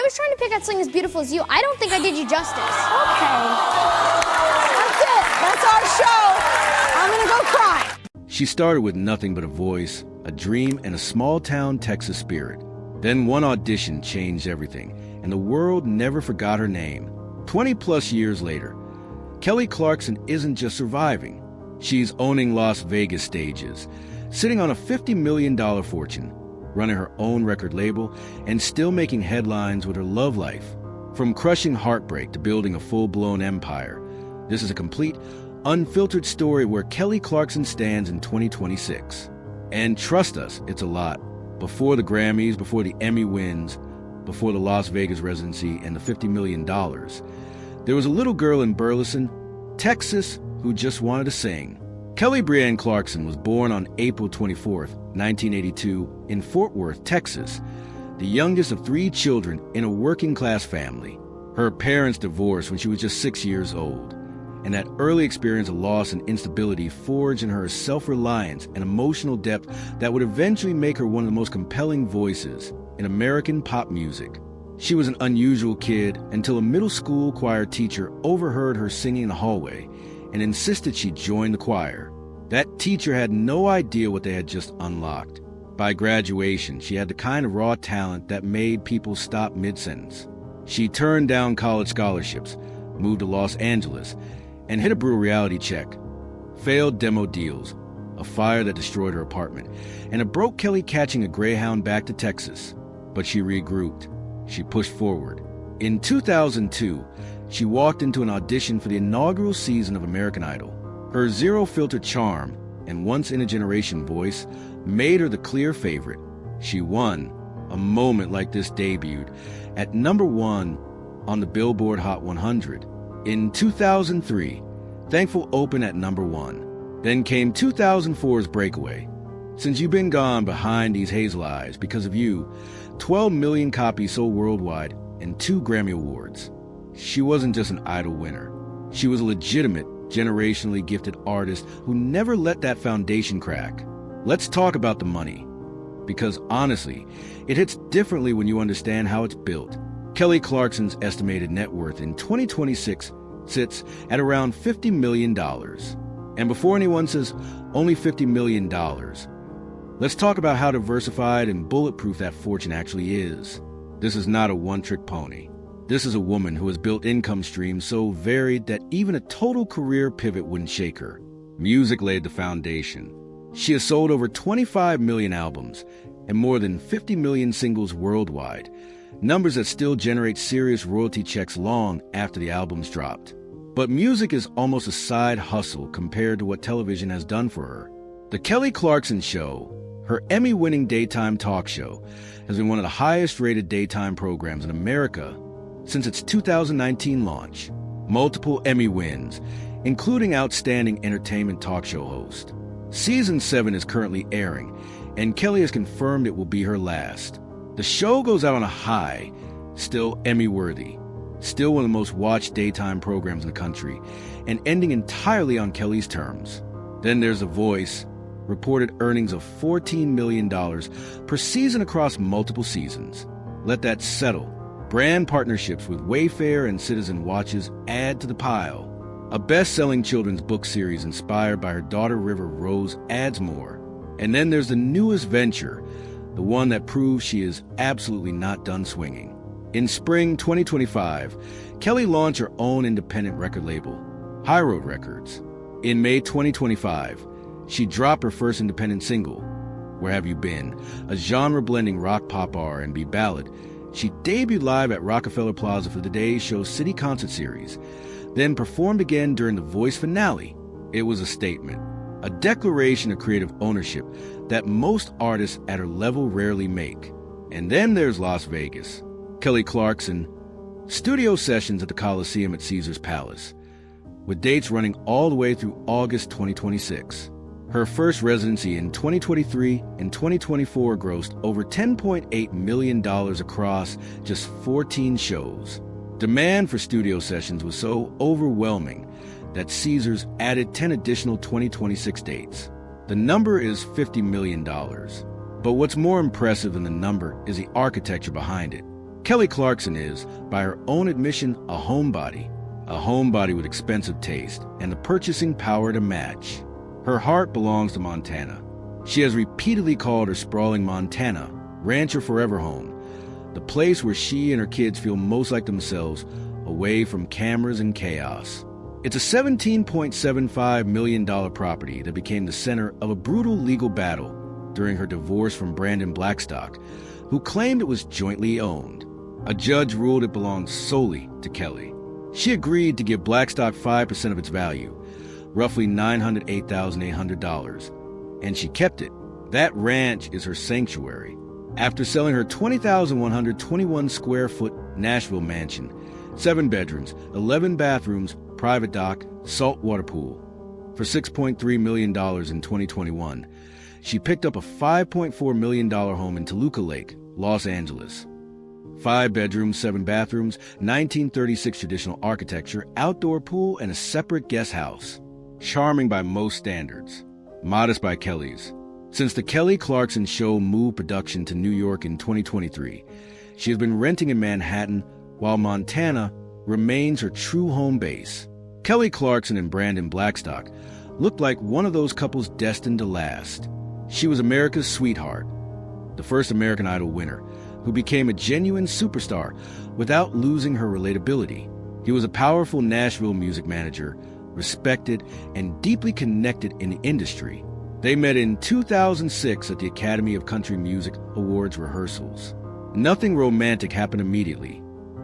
was trying to pick out something as beautiful as you. I don't think I did you justice. Okay. That's it. That's our show. I'm gonna go cry. She started with nothing but a voice, a dream, and a small-town Texas spirit. Then one audition changed everything, and the world never forgot her name. 20-plus years later, Kelly Clarkson isn't just surviving. She's owning Las Vegas stages, sitting on a $50 million fortune, running her own record label, and still making headlines with her love life. From crushing heartbreak to building a full-blown empire, this is a complete, unfiltered story where Kelly Clarkson stands in 2026. And trust us, it's a lot. Before the Grammys, before the Emmy wins, before the Las Vegas residency and the $50 million, there was a little girl in Burleson, Texas, who just wanted to sing. Kelly Brianne Clarkson was born on April 24, 1982, in Fort Worth, Texas, the youngest of 3 children in a working-class family. Her parents divorced when she was just 6 years old, and that early experience of loss and instability forged in her a self-reliance and emotional depth that would eventually make her one of the most compelling voices in American pop music. She was an unusual kid until a middle school choir teacher overheard her singing in the hallway and insisted she join the choir. That teacher had no idea what they had just unlocked. By graduation, she had the kind of raw talent that made people stop mid-sentence. She turned down college scholarships, moved to Los Angeles, and hit a brutal reality check. Failed demo deals, a fire that destroyed her apartment, and it broke Kelly catching a Greyhound back to Texas. But she regrouped. She pushed forward. In 2002, she walked into an audition for the inaugural season of American Idol. Her zero-filter charm and once-in-a-generation voice made her the clear favorite. She won. A moment like this debuted at #1 on the Billboard Hot 100. In 2003, Thankful opened at #1. Then came 2004's Breakaway. Since You've Been Gone, Behind These Hazel Eyes, Because of You, 12 million copies sold worldwide, and 2 Grammy Awards. She wasn't just an Idol winner. She was a legitimate, generationally gifted artist who never let that foundation crack. Let's talk about the money. Because honestly, it hits differently when you understand how it's built. Kelly Clarkson's estimated net worth in 2026 sits at around $50 million. And before anyone says only $50 million, let's talk about how diversified and bulletproof that fortune actually is. This is not a one-trick pony. This is a woman who has built income streams so varied that even a total career pivot wouldn't shake her. Music laid the foundation. She has sold over 25 million albums and more than 50 million singles worldwide, numbers that still generate serious royalty checks long after the albums dropped. But music is almost a side hustle compared to what television has done for her. The Kelly Clarkson Show, her Emmy-winning daytime talk show, has been one of the highest-rated daytime programs in America since its 2019 launch. Multiple Emmy wins, including Outstanding Entertainment Talk Show Host. Season 7 is currently airing, and Kelly has confirmed it will be her last. The show goes out on a high, still Emmy-worthy, still one of the most watched daytime programs in the country, and ending entirely on Kelly's terms. Then there's The Voice, reported earnings of $14 million per season across multiple seasons. Let that settle. Brand partnerships with Wayfair and Citizen Watches add to the pile. A best-selling children's book series inspired by her daughter River Rose adds more. And then there's the newest venture, the one that proves she is absolutely not done swinging. In spring 2025, Kelly launched her own independent record label, High Road Records. In May 2025, she dropped her first independent single, Where Have You Been?, a genre-blending rock-pop R&B ballad. She debuted live at Rockefeller Plaza for the Days Show's City Concert Series, then performed again during The Voice finale. It was a statement, a declaration of creative ownership that most artists at her level rarely make. And then there's Las Vegas. Kelly Clarkson, studio sessions at the Coliseum at Caesar's Palace, with dates running all the way through August 2026. Her first residency in 2023 and 2024 grossed over $10.8 million across just 14 shows. Demand for studio sessions was so overwhelming that Caesars added 10 additional 2026 dates. The number is $50 million. But what's more impressive than the number is the architecture behind it. Kelly Clarkson is, by her own admission, a homebody with expensive taste and the purchasing power to match. Her heart belongs to Montana. She has repeatedly called her sprawling Montana Rancher Forever home, the place where she and her kids feel most like themselves, away from cameras and chaos. It's a $17.75 million property that became the center of a brutal legal battle during her divorce from Brandon Blackstock, who claimed it was jointly owned. A judge ruled it belonged solely to Kelly. She agreed to give Blackstock 5% of its value, roughly $908,800, and she kept it. That ranch is her sanctuary. After selling her 20,121 square foot Nashville mansion, 7 bedrooms, 11 bathrooms, private dock, saltwater pool, for $6.3 million in 2021, she picked up a $5.4 million home in Toluca Lake, Los Angeles. 5 bedrooms, 7 bathrooms, 1936 traditional architecture, outdoor pool, and a separate guest house. Charming by most standards. Modest by Kelly's. Since the Kelly Clarkson Show moved production to New York in 2023, she has been renting in Manhattan, while Montana remains her true home base. Kelly Clarkson and Brandon Blackstock looked like one of those couples destined to last. She was America's sweetheart, the first American Idol winner, who became a genuine superstar without losing her relatability. He was a powerful Nashville music manager, respected and deeply connected in the industry. They met in 2006 at the Academy of Country Music Awards rehearsals. Nothing romantic happened immediately.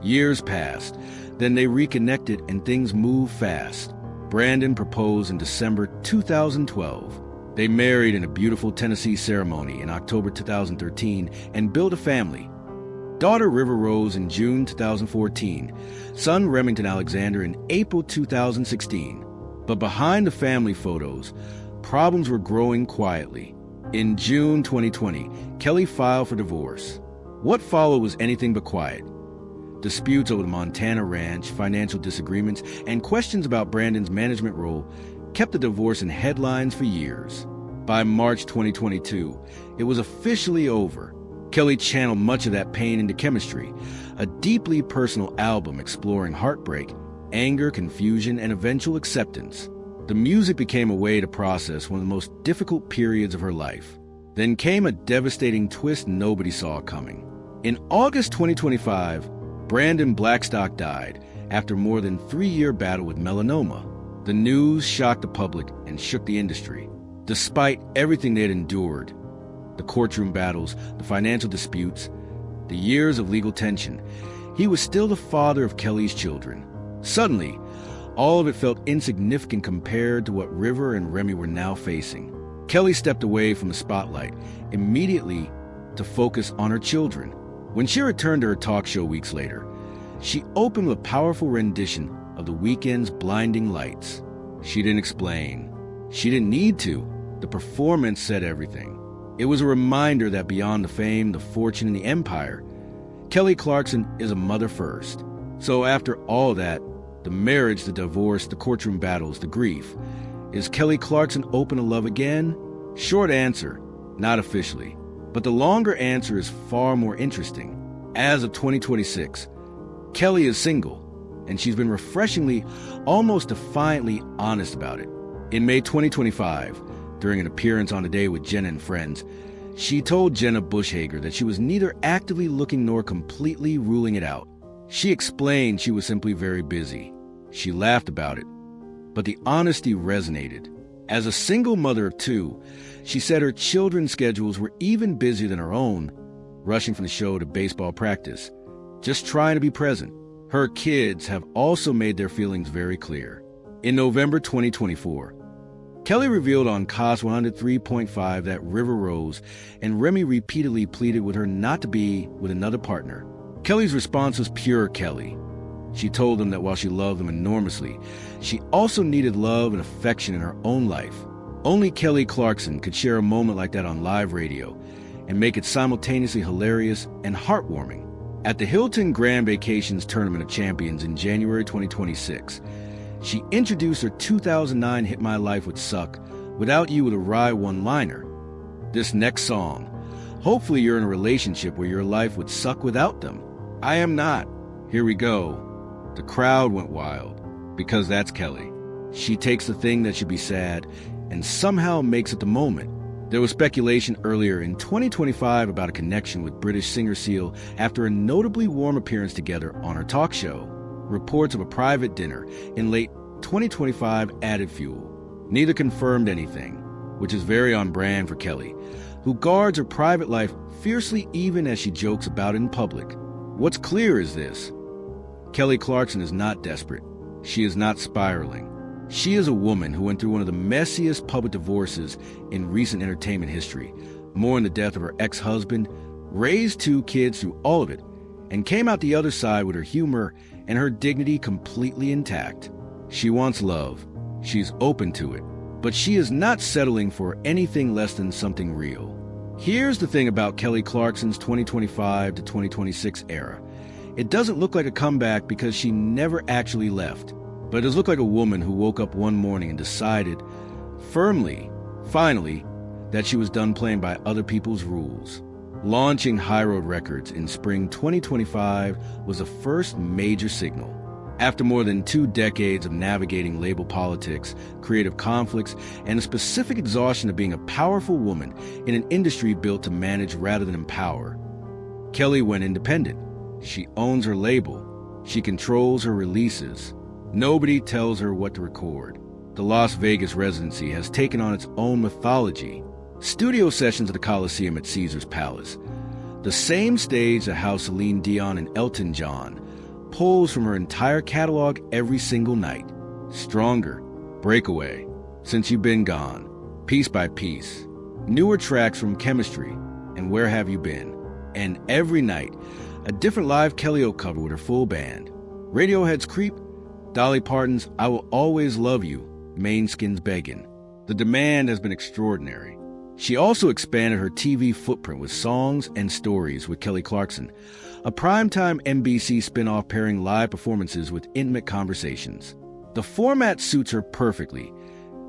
Years passed, then they reconnected and things moved fast. Brandon proposed in December 2012. They married in a beautiful Tennessee ceremony in October 2013 and built a family. Daughter River Rose in June 2014, son Remington Alexander in April 2016. But behind the family photos, problems were growing quietly. In June 2020, Kelly filed for divorce. What followed was anything but quiet. Disputes over the Montana ranch, financial disagreements, and questions about Brandon's management role kept the divorce in headlines for years. By March 2022, it was officially over. Kelly channeled much of that pain into Chemistry, a deeply personal album exploring heartbreak, anger, confusion, and eventual acceptance. The music became a way to process one of the most difficult periods of her life. Then came a devastating twist nobody saw coming. In August 2025, Brandon Blackstock died after more than 3-year battle with melanoma. The news shocked the public and shook the industry. Despite everything they had endured, the courtroom battles, the financial disputes, the years of legal tension, he was still the father of Kelly's children. Suddenly, all of it felt insignificant compared to what River and Remy were now facing. Kelly stepped away from the spotlight immediately to focus on her children. When she returned to her talk show weeks later, she opened with a powerful rendition of The Weeknd's Blinding Lights. She didn't explain. She didn't need to. The performance said everything. It was a reminder that beyond the fame, the fortune, and the empire, Kelly Clarkson is a mother first. So after all that, the marriage, the divorce, the courtroom battles, the grief, is Kelly Clarkson open to love again? Short answer, not officially. But the longer answer is far more interesting. As of 2026, Kelly is single, and she's been refreshingly, almost defiantly honest about it. In May 2025, during an appearance on Today with Jenna and Friends, she told Jenna Bushhager that she was neither actively looking nor completely ruling it out. She explained she was simply very busy. She laughed about it, but the honesty resonated. As a single mother of 2, she said her children's schedules were even busier than her own, rushing from the show to baseball practice, just trying to be present. Her kids have also made their feelings very clear. In November 2024, Kelly revealed on Cos 103.5 that River Rose and Remy repeatedly pleaded with her not to be with another partner. Kelly's response was pure Kelly. She told them that while she loved them enormously, she also needed love and affection in her own life. Only Kelly Clarkson could share a moment like that on live radio and make it simultaneously hilarious and heartwarming. At the Hilton Grand Vacations Tournament of Champions in January 2026, she introduced her 2009 hit My Life Would Suck Without You with a wry one-liner. This next song, hopefully you're in a relationship where your life would suck without them. I am not. Here we go. The crowd went wild, because that's Kelly. She takes the thing that should be sad and somehow makes it the moment. There was speculation earlier in 2025 about a connection with British singer Seal after a notably warm appearance together on her talk show. Reports of a private dinner in late 2025 added fuel. Neither confirmed anything, which is very on brand for Kelly, who guards her private life fiercely even as she jokes about it in public. What's clear is this: Kelly Clarkson is not desperate. She is not spiraling. She is a woman who went through one of the messiest public divorces in recent entertainment history, mourned the death of her ex-husband, raised 2 kids through all of it, and came out the other side with her humor and her dignity completely intact. She wants love. She's open to it, but she is not settling for anything less than something real. Here's the thing about Kelly Clarkson's 2025 to 2026 era. It doesn't look like a comeback because she never actually left, but it does look like a woman who woke up one morning and decided, firmly, finally, that she was done playing by other people's rules. Launching High Road Records in spring 2025 was the first major signal. After more than 2 decades of navigating label politics, creative conflicts, and the specific exhaustion of being a powerful woman in an industry built to manage rather than empower, Kelly went independent. She owns her label. She controls her releases. Nobody tells her what to record. The Las Vegas residency has taken on its own mythology. Studio sessions at the Coliseum at Caesar's Palace, the same stage that housed Celine Dion and Elton John, pulls from her entire catalog every single night. Stronger, Breakaway, Since You've Been Gone, Piece by Piece, newer tracks from Chemistry, and Where Have You Been? And every night, a different live Kelly O cover with her full band. Radiohead's Creep, Dolly Parton's I Will Always Love You, Mainskin's Beggin'. The demand has been extraordinary. She also expanded her TV footprint with Songs and Stories with Kelly Clarkson, a primetime NBC spin-off pairing live performances with intimate conversations. The format suits her perfectly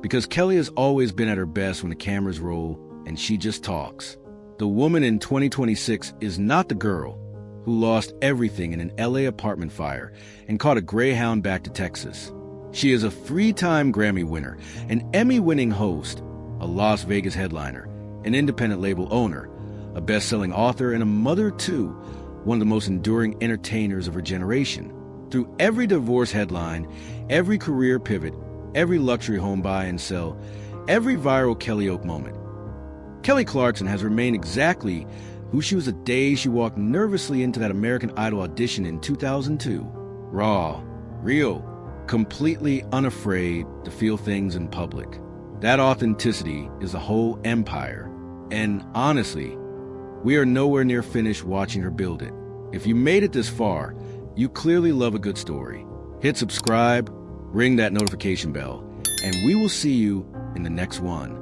because Kelly has always been at her best when the cameras roll and she just talks. The woman in 2026 is not the girl who lost everything in an LA apartment fire and caught a Greyhound back to Texas. She is a 3-time Grammy winner, an Emmy-winning host, a Las Vegas headliner, an independent label owner, a best-selling author, and a mother too, one of the most enduring entertainers of her generation. Through every divorce headline, every career pivot, every luxury home buy and sell, every viral Kelly Oak moment, Kelly Clarkson has remained exactly who she was the day she walked nervously into that American Idol audition in 2002. Raw, real, completely unafraid to feel things in public. That authenticity is a whole empire. And honestly, we are nowhere near finished watching her build it. If you made it this far, you clearly love a good story. Hit subscribe, ring that notification bell, and we will see you in the next one.